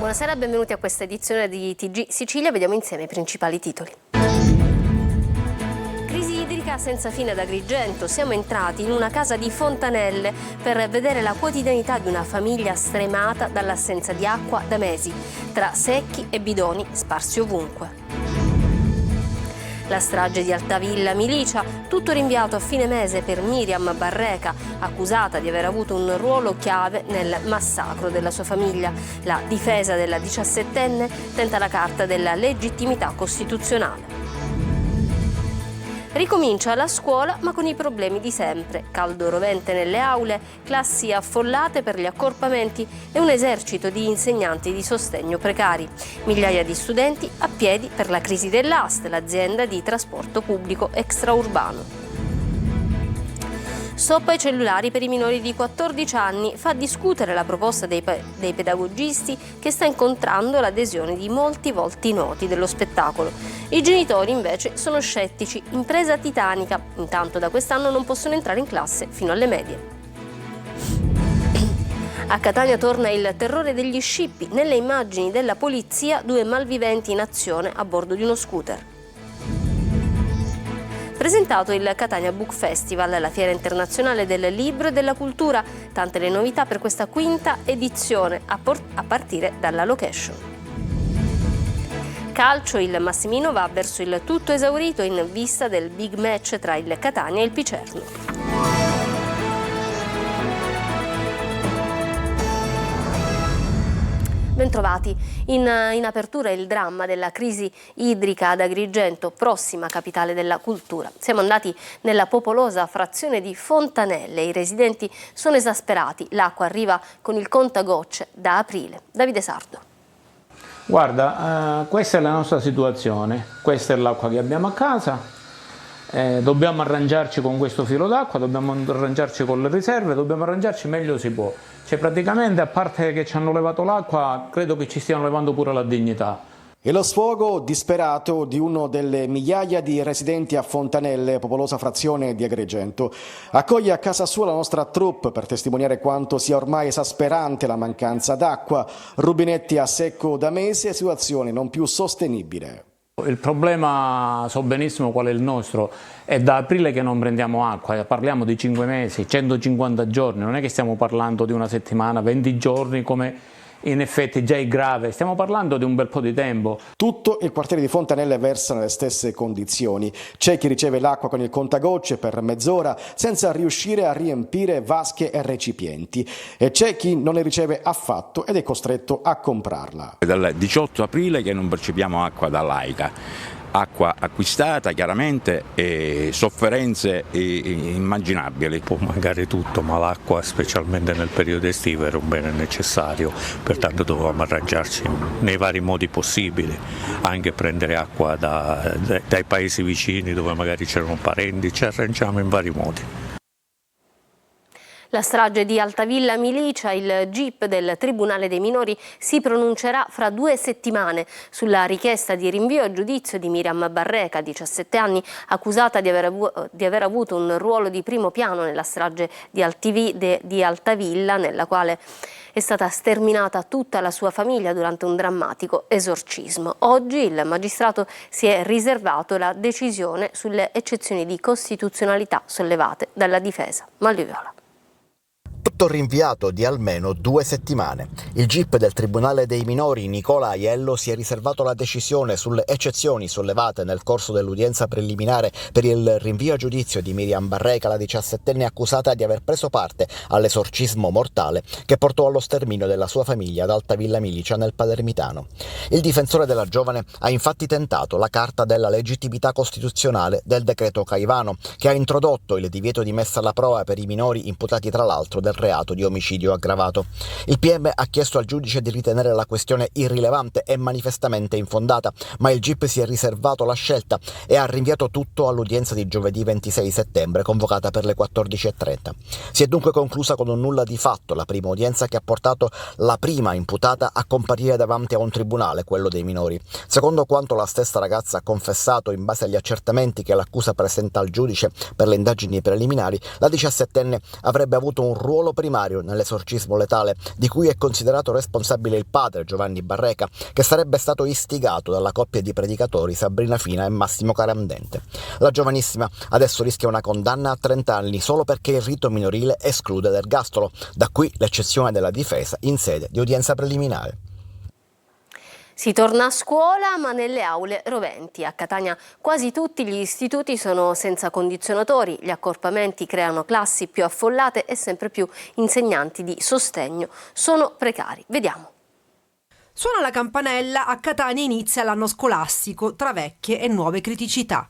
Buonasera e benvenuti a questa edizione di TG Sicilia. Vediamo insieme i principali titoli. Crisi idrica senza fine ad Agrigento. Siamo entrati in una casa di Fontanelle per vedere la quotidianità di una famiglia stremata dall'assenza di acqua da mesi, tra secchi e bidoni sparsi ovunque. La strage di Altavilla Milicia, tutto rinviato a fine mese per Miriam Barreca, accusata di aver avuto un ruolo chiave nel massacro della sua famiglia. La difesa della 17enne tenta la carta della legittimità costituzionale. Ricomincia la scuola ma con i problemi di sempre, caldo rovente nelle aule, classi affollate per gli accorpamenti e un esercito di insegnanti di sostegno precari. Migliaia di studenti a piedi per la crisi dell'AST, l'azienda di trasporto pubblico extraurbano. Stop ai cellulari per i minori di 14 anni fa discutere la proposta dei pedagogisti che sta incontrando l'adesione di molti volti noti dello spettacolo. I genitori invece sono scettici, impresa titanica, intanto da quest'anno non possono entrare in classe fino alle medie. A Catania torna il terrore degli scippi. Nelle immagini della polizia, 2 malviventi in azione a bordo di uno scooter. Presentato il Catania Book Festival, la fiera internazionale del libro e della cultura, tante le novità per questa quinta edizione, a partire dalla location. Calcio, il Massimino va verso il tutto esaurito in vista del big match tra il Catania e il Picerno. Bentrovati. In apertura il dramma della crisi idrica ad Agrigento, prossima capitale della cultura. Siamo andati nella popolosa frazione di Fontanelle. I residenti sono esasperati. L'acqua arriva con il contagocce da aprile. Davide Sardo. Guarda, questa è la nostra situazione. Questa è l'acqua che abbiamo a casa. Dobbiamo arrangiarci con questo filo d'acqua, dobbiamo arrangiarci con le riserve, dobbiamo arrangiarci meglio si può. Cioè praticamente, a parte che ci hanno levato l'acqua, credo che ci stiano levando pure la dignità. E lo sfogo disperato di uno delle migliaia di residenti a Fontanelle, popolosa frazione di Agrigento. Accoglie a casa sua la nostra troupe per testimoniare quanto sia ormai esasperante la mancanza d'acqua, rubinetti a secco da mesi e situazione non più sostenibile. Il problema, so benissimo qual è il nostro, è da aprile che non prendiamo acqua, parliamo di 5 mesi, 150 giorni, non è che stiamo parlando di una settimana, 20 giorni come in effetti già è grave, stiamo parlando di un bel po' di tempo. Tutto il quartiere di Fontanelle versa nelle stesse condizioni. C'è chi riceve l'acqua con il contagocce per mezz'ora senza riuscire a riempire vasche e recipienti e c'è chi non ne riceve affatto ed è costretto a comprarla. È dal 18 aprile che non percepiamo acqua dall'AICA. Acqua acquistata chiaramente e sofferenze immaginabili. Può mancare tutto, ma l'acqua, specialmente nel periodo estivo, era un bene necessario, pertanto dovevamo arrangiarci nei vari modi possibili, anche prendere acqua dai paesi vicini dove magari c'erano parenti, ci arrangiamo in vari modi. La strage di Altavilla Milicia, il GIP del Tribunale dei Minori si pronuncerà fra 2 settimane sulla richiesta di rinvio a giudizio di Miriam Barreca, 17 anni, accusata di aver avuto un ruolo di primo piano nella strage di Altavilla, nella quale è stata sterminata tutta la sua famiglia durante un drammatico esorcismo. Oggi il magistrato si è riservato la decisione sulle eccezioni di costituzionalità sollevate dalla difesa. Manlio Viola. Tutto rinviato di almeno 2 settimane. Il GIP del Tribunale dei Minori Nicola Aiello si è riservato la decisione sulle eccezioni sollevate nel corso dell'udienza preliminare per il rinvio a giudizio di Miriam Barreca, la 17enne accusata di aver preso parte all'esorcismo mortale che portò allo sterminio della sua famiglia ad Altavilla Milicia nel Palermitano. Il difensore della giovane ha infatti tentato la carta della legittimità costituzionale del decreto Caivano, che ha introdotto il divieto di messa alla prova per i minori imputati tra l'altro del reato di omicidio aggravato. Il PM ha chiesto al giudice di ritenere la questione irrilevante e manifestamente infondata, ma il GIP si è riservato la scelta e ha rinviato tutto all'udienza di giovedì 26 settembre, convocata per le 14:30. Si è dunque conclusa con un nulla di fatto la prima udienza che ha portato la prima imputata a comparire davanti a un tribunale, quello dei minori. Secondo quanto la stessa ragazza ha confessato in base agli accertamenti che l'accusa presenta al giudice per le indagini preliminari, la 17enne avrebbe avuto un ruolo ruolo primario nell'esorcismo letale di cui è considerato responsabile il padre Giovanni Barreca, che sarebbe stato istigato dalla coppia di predicatori Sabrina Fina e Massimo Carandente. La giovanissima adesso rischia una condanna a 30 anni solo perché il rito minorile esclude l'ergastolo, da qui l'eccezione della difesa in sede di udienza preliminare. Si torna a scuola ma nelle aule roventi. A Catania quasi tutti gli istituti sono senza condizionatori, gli accorpamenti creano classi più affollate e sempre più insegnanti di sostegno sono precari. Vediamo. Suona la campanella, a Catania inizia l'anno scolastico tra vecchie e nuove criticità.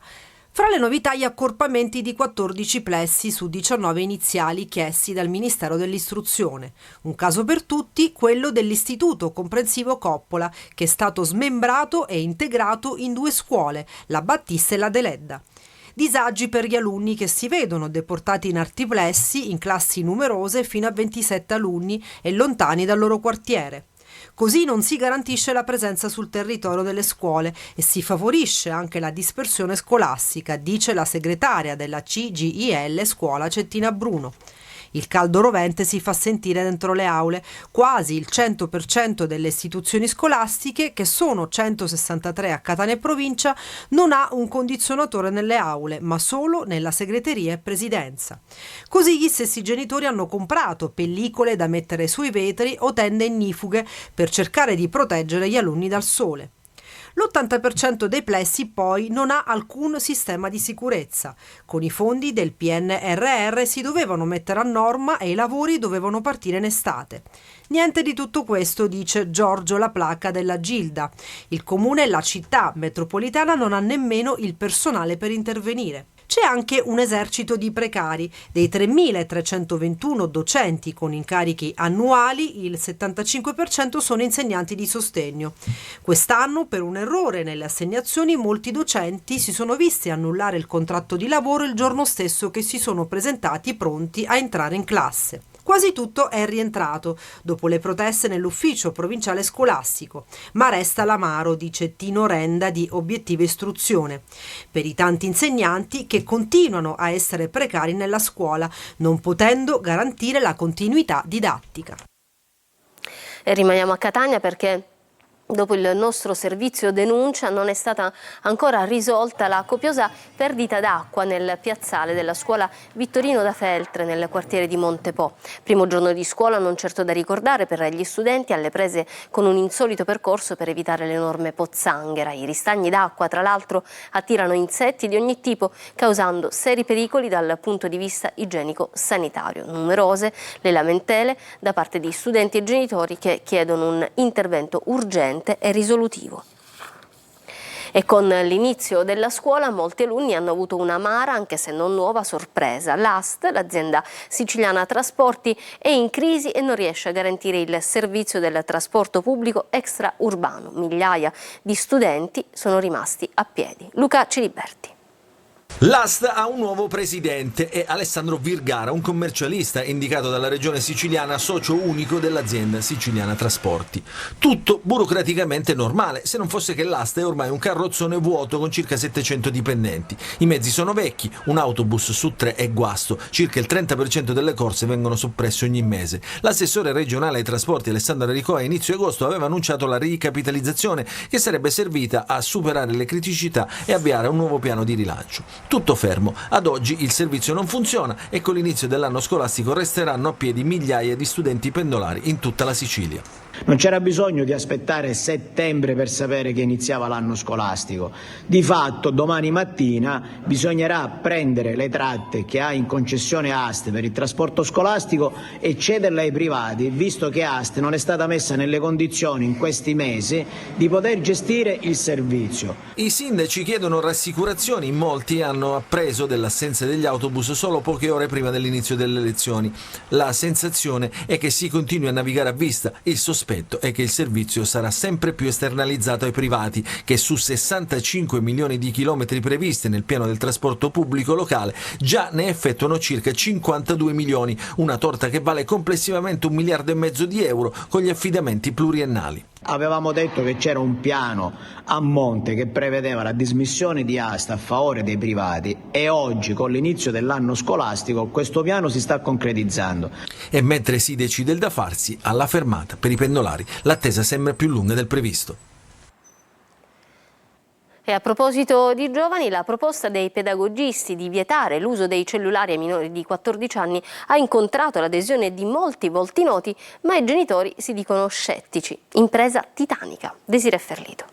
Fra le novità gli accorpamenti di 14 plessi su 19 iniziali chiesti dal Ministero dell'Istruzione. Un caso per tutti, quello dell'Istituto Comprensivo Coppola, che è stato smembrato e integrato in 2 scuole, la Battista e la Deledda. Disagi per gli alunni che si vedono deportati in altri plessi, in classi numerose fino a 27 alunni e lontani dal loro quartiere. Così non si garantisce la presenza sul territorio delle scuole e si favorisce anche la dispersione scolastica, dice la segretaria della CGIL Scuola Cettina Bruno. Il caldo rovente si fa sentire dentro le aule. Quasi il 100% delle istituzioni scolastiche, che sono 163 a Catania e provincia, non ha un condizionatore nelle aule, ma solo nella segreteria e presidenza. Così gli stessi genitori hanno comprato pellicole da mettere sui vetri o tende ignifughe per cercare di proteggere gli alunni dal sole. L'80% dei plessi poi non ha alcun sistema di sicurezza. Con i fondi del PNRR si dovevano mettere a norma e i lavori dovevano partire in estate. Niente di tutto questo, dice Giorgio Laplaca della Gilda. Il comune e la città metropolitana non ha nemmeno il personale per intervenire. C'è anche un esercito di precari. Dei 3.321 docenti con incarichi annuali, il 75% sono insegnanti di sostegno. Quest'anno, per un errore nelle assegnazioni, molti docenti si sono visti annullare il contratto di lavoro il giorno stesso che si sono presentati pronti a entrare in classe. Quasi tutto è rientrato dopo le proteste nell'ufficio provinciale scolastico, ma resta l'amaro, dice Tino Renda di Obiettivo Istruzione, per i tanti insegnanti che continuano a essere precari nella scuola, non potendo garantire la continuità didattica. E rimaniamo a Catania perché dopo il nostro servizio denuncia non è stata ancora risolta la copiosa perdita d'acqua nel piazzale della scuola Vittorino da Feltre nel quartiere di Montepo. Primo giorno di scuola non certo da ricordare per gli studenti, alle prese con un insolito percorso per evitare l'enorme pozzanghera. I ristagni d'acqua tra l'altro attirano insetti di ogni tipo, causando seri pericoli dal punto di vista igienico-sanitario. Numerose le lamentele da parte di studenti e genitori che chiedono un intervento urgente e risolutivo. E con l'inizio della scuola molti alunni hanno avuto un'amara, anche se non nuova, sorpresa. L'AST, l'azienda siciliana trasporti, è in crisi e non riesce a garantire il servizio del trasporto pubblico extraurbano. Migliaia di studenti sono rimasti a piedi. Luca Ciliberti. L'AST ha un nuovo presidente, è Alessandro Virgara, un commercialista indicato dalla regione siciliana socio unico dell'azienda siciliana trasporti. Tutto burocraticamente normale, se non fosse che l'AST è ormai un carrozzone vuoto con circa 700 dipendenti. I mezzi sono vecchi, un autobus su 3 è guasto, circa il 30% delle corse vengono soppresse ogni mese. L'assessore regionale ai trasporti Alessandro Ricoa a inizio agosto aveva annunciato la ricapitalizzazione che sarebbe servita a superare le criticità e avviare un nuovo piano di rilancio. Tutto fermo, ad oggi il servizio non funziona e con l'inizio dell'anno scolastico resteranno a piedi migliaia di studenti pendolari in tutta la Sicilia. Non c'era bisogno di aspettare settembre per sapere che iniziava l'anno scolastico. Di fatto domani mattina bisognerà prendere le tratte che ha in concessione AST per il trasporto scolastico e cederle ai privati, visto che AST non è stata messa nelle condizioni in questi mesi di poter gestire il servizio. I sindaci chiedono rassicurazioni, molti hanno appreso dell'assenza degli autobus solo poche ore prima dell'inizio delle lezioni. La sensazione è che si continui a navigare a vista, il sospetto è che il servizio sarà sempre più esternalizzato ai privati, che su 65 milioni di chilometri previsti nel piano del trasporto pubblico locale già ne effettuano circa 52 milioni, una torta che vale complessivamente 1,5 miliardi di euro con gli affidamenti pluriennali. Avevamo detto che c'era un piano a monte che prevedeva la dismissione di aste a favore dei privati e oggi, con l'inizio dell'anno scolastico, questo piano si sta concretizzando. E mentre si decide il da farsi, alla fermata per i pendolari l'attesa sembra più lunga del previsto. E a proposito di giovani, la proposta dei pedagogisti di vietare l'uso dei cellulari ai minori di 14 anni ha incontrato l'adesione di molti volti noti, ma i genitori si dicono scettici. Impresa titanica. Desiree Ferlito.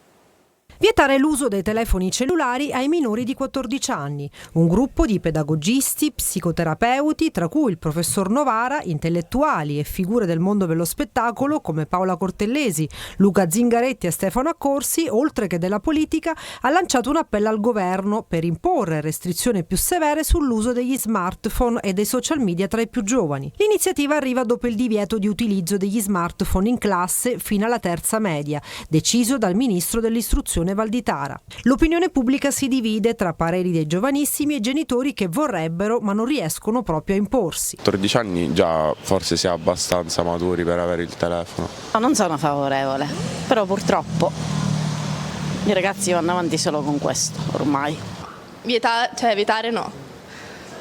Vietare l'uso dei telefoni cellulari ai minori di 14 anni. Un gruppo di pedagogisti, psicoterapeuti, tra cui il professor Novara, intellettuali e figure del mondo dello spettacolo come Paola Cortellesi, Luca Zingaretti e Stefano Accorsi, oltre che della politica, ha lanciato un appello al governo per imporre restrizioni più severe sull'uso degli smartphone e dei social media tra i più giovani. L'iniziativa arriva dopo il divieto di utilizzo degli smartphone in classe fino alla terza media, deciso dal ministro dell'istruzione Valditara. L'opinione pubblica si divide tra pareri dei giovanissimi e genitori che vorrebbero ma non riescono proprio a imporsi. 14 anni già forse si è abbastanza maturi per avere il telefono. Non sono favorevole, però purtroppo i ragazzi vanno avanti solo con questo ormai. Vietare no,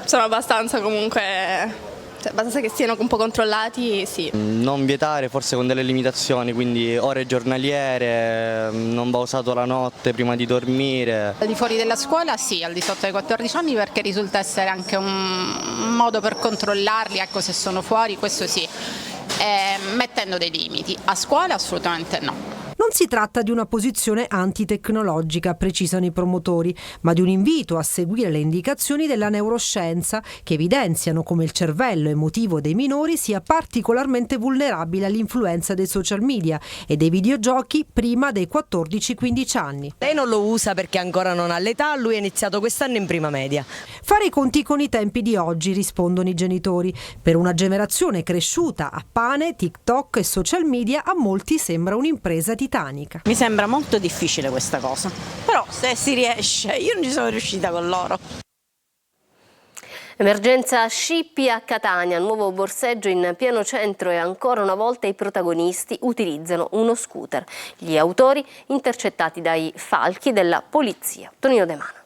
sono abbastanza comunque... abbastanza che siano un po' controllati, sì. Non vietare, forse con delle limitazioni, quindi ore giornaliere, non va usato la notte prima di dormire. Al di fuori della scuola sì, al di sotto dei 14 anni perché risulta essere anche un modo per controllarli, ecco, se sono fuori, questo sì, mettendo dei limiti. A scuola assolutamente no. Non si tratta di una posizione antitecnologica, precisano i promotori, ma di un invito a seguire le indicazioni della neuroscienza che evidenziano come il cervello emotivo dei minori sia particolarmente vulnerabile all'influenza dei social media e dei videogiochi prima dei 14-15 anni. Lei non lo usa perché ancora non ha l'età, lui ha iniziato quest'anno in prima media. Fare i conti con i tempi di oggi, rispondono i genitori. Per una generazione cresciuta a pane, TikTok e social media, a molti sembra un'impresa titanica. Mi sembra molto difficile questa cosa, però se si riesce, io non ci sono riuscita con loro. Emergenza scippi a Catania, nuovo borseggio in pieno centro e ancora una volta i protagonisti utilizzano uno scooter. Gli autori intercettati dai falchi della polizia. Tonino De Mano.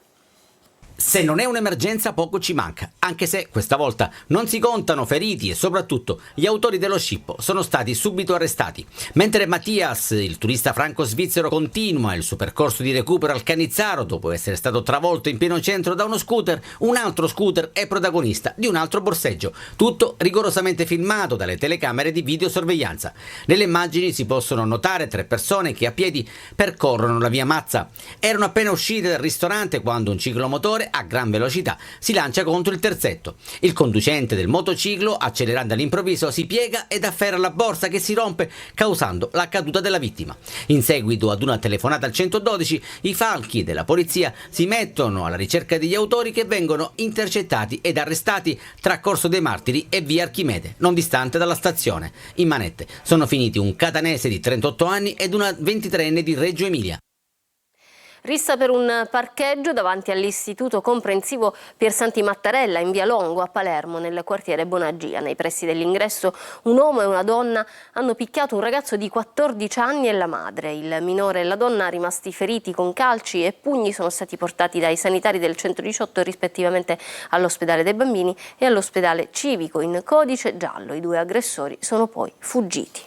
Se non è un'emergenza poco ci manca, anche se questa volta non si contano feriti e soprattutto gli autori dello scippo sono stati subito arrestati. Mentre Mattias, il turista franco-svizzero, continua il suo percorso di recupero al Cannizzaro dopo essere stato travolto in pieno centro da uno scooter, un altro scooter è protagonista di un altro borseggio, tutto rigorosamente filmato dalle telecamere di videosorveglianza. Nelle immagini si possono notare 3 persone che a piedi percorrono la via Mazza. Erano appena uscite dal ristorante quando un ciclomotore a gran velocità si lancia contro il terzetto. Il conducente del motociclo, accelerando all'improvviso, si piega ed afferra la borsa che si rompe, causando la caduta della vittima. In seguito ad una telefonata al 112, i falchi della polizia si mettono alla ricerca degli autori che vengono intercettati ed arrestati tra Corso dei Martiri e via Archimede, non distante dalla stazione. In manette sono finiti un catanese di 38 anni ed una 23enne di Reggio Emilia. Rissa per un parcheggio davanti all'Istituto Comprensivo Piersanti Mattarella in via Longo a Palermo, nel quartiere Bonagia. Nei pressi dell'ingresso un uomo e una donna hanno picchiato un ragazzo di 14 anni e la madre. Il minore e la donna, rimasti feriti con calci e pugni, sono stati portati dai sanitari del 118 rispettivamente all'ospedale dei bambini e all'ospedale civico in codice giallo. I 2 aggressori sono poi fuggiti.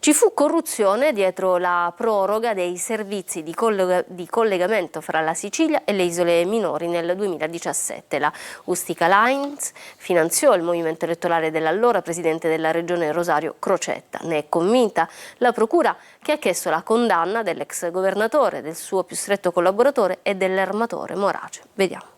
Ci fu corruzione dietro la proroga dei servizi di collegamento fra la Sicilia e le isole minori nel 2017. La Ustica Lines finanziò il movimento elettorale dell'allora presidente della regione Rosario Crocetta. Ne è convinta la procura, che ha chiesto la condanna dell'ex governatore, del suo più stretto collaboratore e dell'armatore Morace. Vediamo.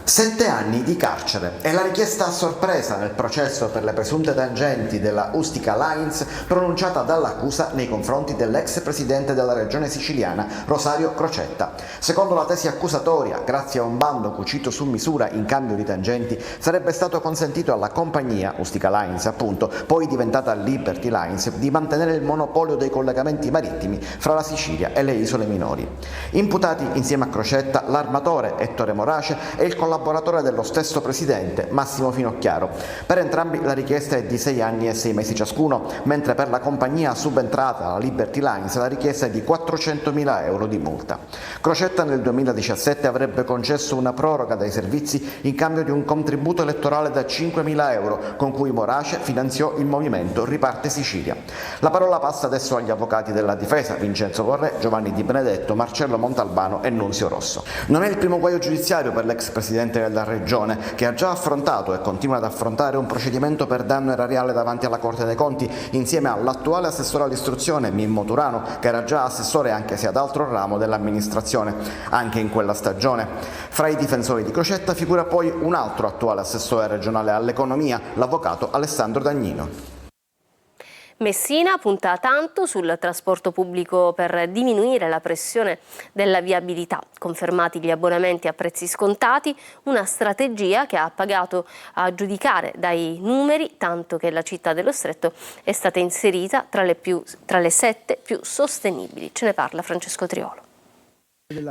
7 anni di carcere è la richiesta a sorpresa nel processo per le presunte tangenti della Ustica Lines pronunciata dall'accusa nei confronti dell'ex presidente della regione siciliana Rosario Crocetta. Secondo la tesi accusatoria, grazie a un bando cucito su misura in cambio di tangenti, sarebbe stato consentito alla compagnia Ustica Lines, appunto, poi diventata Liberty Lines, di mantenere il monopolio dei collegamenti marittimi fra la Sicilia e le isole minori. Imputati insieme a Crocetta l'armatore Ettore Morace e il collaboratore collaboratore dello stesso presidente, Massimo Finocchiaro. Per entrambi la richiesta è di 6 anni e 6 mesi ciascuno, mentre per la compagnia subentrata, la Liberty Lines, la richiesta è di 400.000 euro di multa. Crocetta nel 2017 avrebbe concesso una proroga dei servizi in cambio di un contributo elettorale da 5.000 euro con cui Morace finanziò il movimento Riparte Sicilia. La parola passa adesso agli avvocati della difesa, Vincenzo Vorrè, Giovanni Di Benedetto, Marcello Montalbano e Nunzio Rosso. Non è il primo guaio giudiziario per l'ex presidente della regione, che ha già affrontato e continua ad affrontare un procedimento per danno erariale davanti alla Corte dei Conti, insieme all'attuale assessore all'istruzione Mimmo Turano, che era già assessore anche se ad altro ramo dell'amministrazione, anche in quella stagione. Fra i difensori di Crocetta figura poi un altro attuale assessore regionale all'economia, l'avvocato Alessandro Dagnino. Messina punta tanto sul trasporto pubblico per diminuire la pressione della viabilità. Confermati gli abbonamenti a prezzi scontati, una strategia che ha pagato a giudicare dai numeri, tanto che la città dello Stretto è stata inserita tra le 7 più sostenibili. Ce ne parla Francesco Triolo.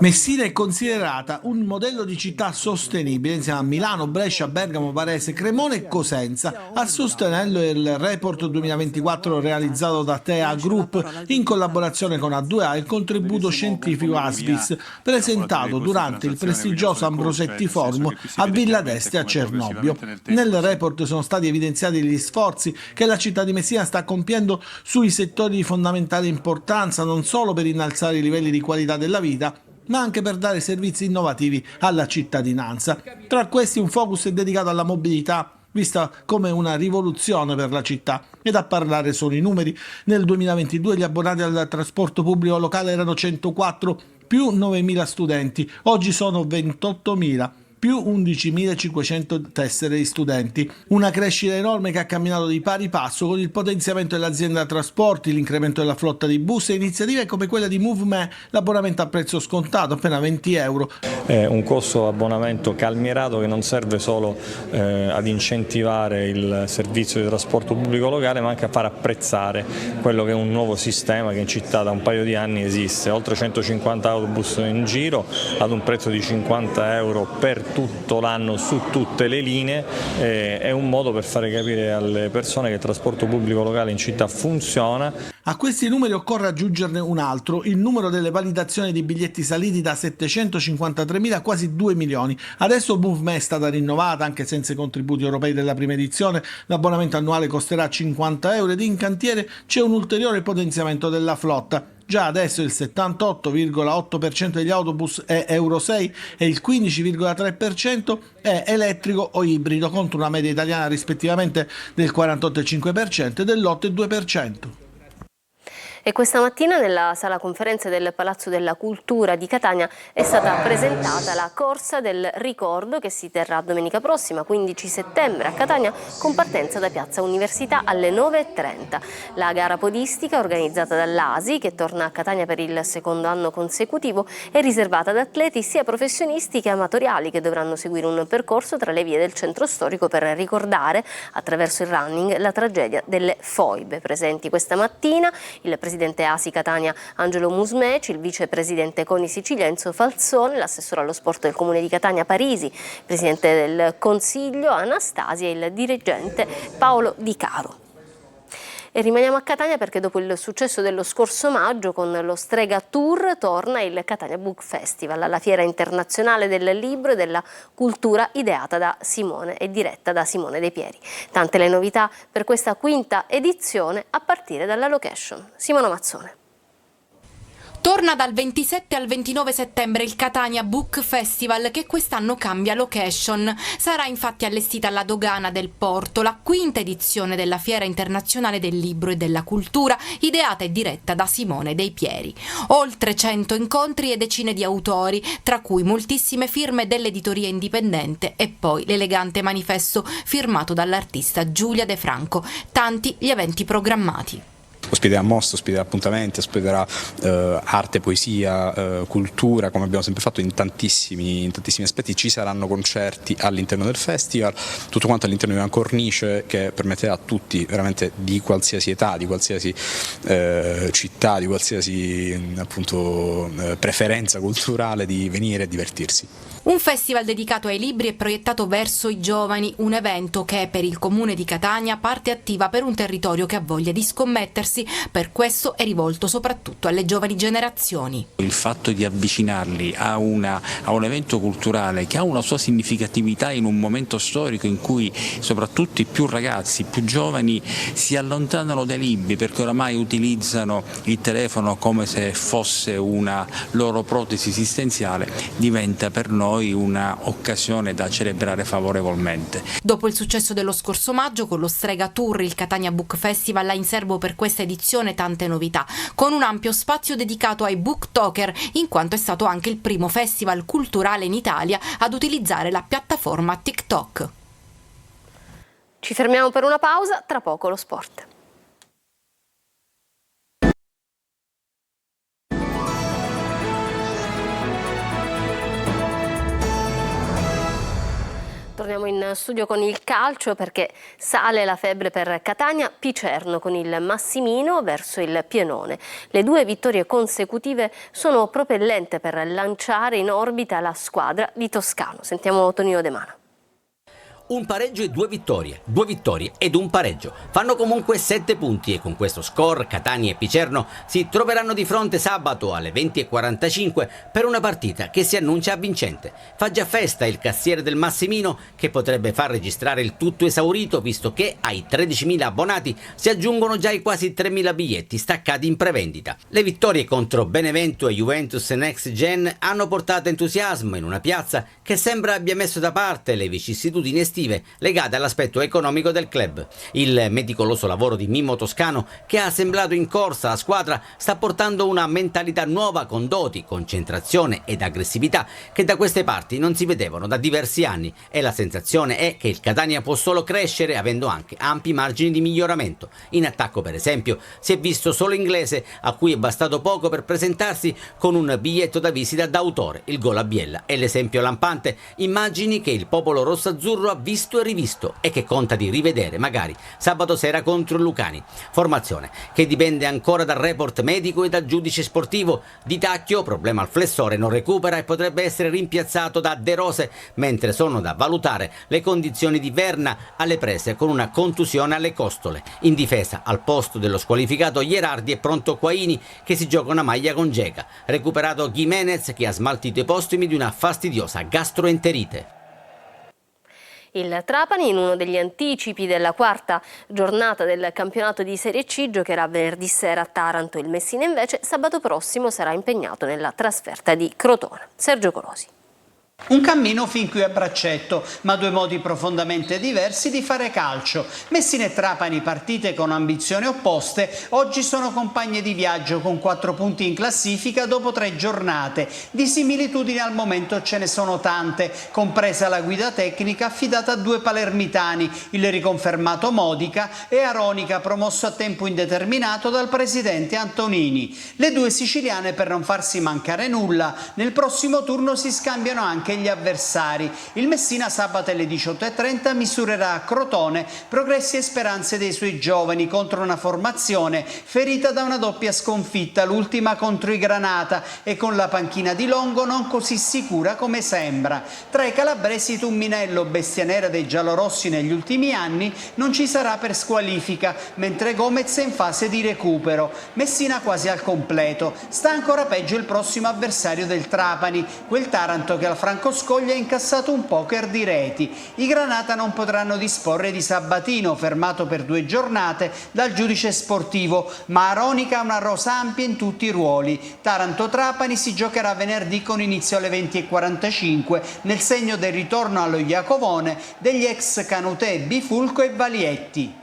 Messina è considerata un modello di città sostenibile insieme a Milano, Brescia, Bergamo, Varese, Cremona e Cosenza. A sostenerlo è il report 2024 realizzato da TEA Group in collaborazione con A2A e il contributo scientifico ASBIS presentato durante il prestigioso Ambrosetti Forum a Villa d'Este a Cernobbio. Nel report sono stati evidenziati gli sforzi che la città di Messina sta compiendo sui settori di fondamentale importanza, non solo per innalzare i livelli di qualità della vita, ma anche per dare servizi innovativi alla cittadinanza. Tra questi un focus è dedicato alla mobilità, vista come una rivoluzione per la città. Ed a parlare sono i numeri. Nel 2022 gli abbonati al trasporto pubblico locale erano 104, più 9.000 studenti. Oggi sono 28.000. Più 11.500 tessere di studenti. Una crescita enorme che ha camminato di pari passo con il potenziamento dell'azienda trasporti, l'incremento della flotta di bus e iniziative come quella di MoveMe, l'abbonamento a prezzo scontato, appena 20 euro. È un costo abbonamento calmierato che non serve solo ad incentivare il servizio di trasporto pubblico locale, ma anche a far apprezzare quello che è un nuovo sistema che in città da un paio di anni esiste. Oltre 150 autobus in giro ad un prezzo di 50 euro per tutto l'anno su tutte le linee, è un modo per fare capire alle persone che il trasporto pubblico locale in città funziona. A questi numeri occorre aggiungerne un altro, il numero delle validazioni di biglietti saliti da 753.000 a quasi 2 milioni. Adesso MoveMe è stata rinnovata anche senza i contributi europei della prima edizione, l'abbonamento annuale costerà 50 euro ed in cantiere c'è un ulteriore potenziamento della flotta. Già adesso il 78,8% degli autobus è Euro 6 e il 15,3% è elettrico o ibrido, contro una media italiana rispettivamente del 48,5% e dell'8,2%. E questa mattina nella sala conferenze del Palazzo della Cultura di Catania è stata presentata la Corsa del Ricordo che si terrà domenica prossima, 15 settembre, a Catania, con partenza da Piazza Università alle 9:30. La gara podistica, organizzata dall'ASI, che torna a Catania per il secondo anno consecutivo, è riservata ad atleti sia professionisti che amatoriali che dovranno seguire un percorso tra le vie del centro storico per ricordare, attraverso il running, la tragedia delle foibe. Presenti questa mattina il presidente ASI Catania Angelo Musmeci, il vicepresidente CONI Sicilia Enzo Falzone, l'assessore allo sport del Comune di Catania Parisi, presidente del Consiglio Anastasia e il dirigente Paolo Di Caro. E rimaniamo a Catania perché dopo il successo dello scorso maggio con lo Strega Tour torna il Catania Book Festival, la fiera internazionale del libro e della cultura ideata da Simone e diretta da Simone De Pieri. Tante le novità per questa quinta edizione a partire dalla location. Simona Mazzone. Torna dal 27 al 29 settembre il Catania Book Festival, che quest'anno cambia location. Sarà infatti allestita alla Dogana del Porto, la quinta edizione della Fiera Internazionale del Libro e della Cultura, ideata e diretta da Simone Dei Pieri. Oltre 100 incontri e decine di autori, tra cui moltissime firme dell'editoria indipendente e poi l'elegante manifesto firmato dall'artista Giulia De Franco. Tanti gli eventi programmati. Ospiterà mostre, ospiterà appuntamenti, ospiterà arte, poesia, cultura, come abbiamo sempre fatto in tantissimi aspetti. Ci saranno concerti all'interno del festival, tutto quanto all'interno di una cornice che permetterà a tutti, veramente di qualsiasi età, di qualsiasi città, di qualsiasi appunto preferenza culturale, di venire e divertirsi. Un festival dedicato ai libri e proiettato verso i giovani, un evento che è per il comune di Catania parte attiva per un territorio che ha voglia di scommettersi, per questo è rivolto soprattutto alle giovani generazioni. Il fatto di avvicinarli a un evento culturale che ha una sua significatività in un momento storico in cui soprattutto i più ragazzi, i più giovani si allontanano dai libri perché oramai utilizzano il telefono come se fosse una loro protesi esistenziale, diventa per noi una occasione da celebrare favorevolmente. Dopo il successo dello scorso maggio con lo Strega Tour, il Catania Book Festival ha in serbo per questa edizione tante novità, con un ampio spazio dedicato ai booktoker, in quanto è stato anche il primo festival culturale in Italia ad utilizzare la piattaforma TikTok. Ci fermiamo per una pausa, tra poco lo sport. Torniamo in studio con il calcio perché sale la febbre per Catania Picerno con il Massimino verso il Pienone. Le 2 vittorie consecutive sono propellente per lanciare in orbita la squadra di Toscano. Sentiamo Tonino De Mano. Un pareggio e 2 vittorie ed un pareggio. Fanno comunque 7 punti e con questo score Catania e Picerno si troveranno di fronte sabato alle 20:45 per una partita che si annuncia vincente. Fa già festa il cassiere del Massimino che potrebbe far registrare il tutto esaurito visto che ai 13.000 abbonati si aggiungono già i quasi 3.000 biglietti staccati in prevendita. Le vittorie contro Benevento e Juventus Next Gen hanno portato entusiasmo in una piazza che sembra abbia messo da parte le vicissitudini estive legate all'aspetto economico del club. Il meticoloso lavoro di Mimmo Toscano, che ha assemblato in corsa la squadra, sta portando una mentalità nuova con doti, concentrazione ed aggressività che da queste parti non si vedevano da diversi anni e la sensazione è che il Catania può solo crescere avendo anche ampi margini di miglioramento. In attacco per esempio si è visto solo Inglese, a cui è bastato poco per presentarsi con un biglietto da visita d'autore. Il gol a Biella è l'esempio lampante, immagini che il popolo rossazzurro ha visto e rivisto e che conta di rivedere magari sabato sera contro il Lucani. Formazione che dipende ancora dal report medico e dal giudice sportivo. Di Tacchio, problema al flessore, non recupera e potrebbe essere rimpiazzato da De Rose, mentre sono da valutare le condizioni di Verna alle prese con una contusione alle costole. In difesa al posto dello squalificato Ierardi è pronto Quaini che si gioca una maglia con Geca. Recuperato Gimenez che ha smaltito i postumi di una fastidiosa gastroenterite. Il Trapani, in uno degli anticipi della 4ª giornata del campionato di Serie C, giocherà venerdì sera a Taranto. Il Messina invece sabato prossimo sarà impegnato nella trasferta di Crotone. Sergio Colosi. Un cammino fin qui a braccetto, ma 2 modi profondamente diversi di fare calcio. Messina e Trapani, partite con ambizioni opposte, oggi sono compagne di viaggio con 4 punti in classifica dopo 3 giornate. Di similitudini al momento ce ne sono tante, compresa la guida tecnica affidata a 2 palermitani, il riconfermato Modica e Aronica, promosso a tempo indeterminato dal presidente Antonini. Le 2 siciliane, per non farsi mancare nulla, nel prossimo turno si scambiano anche gli avversari. Il Messina sabato alle 18:30 misurerà a Crotone progressi e speranze dei suoi giovani contro una formazione ferita da una doppia sconfitta, l'ultima contro i Granata, e con la panchina di Longo non così sicura come sembra. Tra i calabresi Tumminello, bestia nera dei giallorossi negli ultimi anni, non ci sarà per squalifica, mentre Gomez è in fase di recupero. Messina quasi al completo. Sta ancora peggio il prossimo avversario del Trapani, quel Taranto che al Francoscoglia ha incassato un poker di reti. I Granata non potranno disporre di Sabatino, fermato per 2 giornate dal giudice sportivo, ma Aronica ha una rosa ampia in tutti i ruoli. Taranto-Trapani si giocherà venerdì con inizio alle 20:45 nel segno del ritorno allo Iacovone degli ex Canutè, Bifulco e Valietti.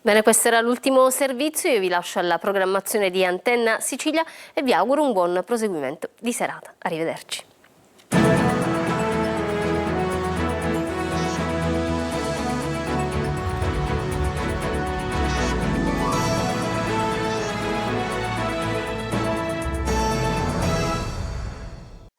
Bene, questo era l'ultimo servizio, io vi lascio alla programmazione di Antenna Sicilia e vi auguro un buon proseguimento di serata. Arrivederci.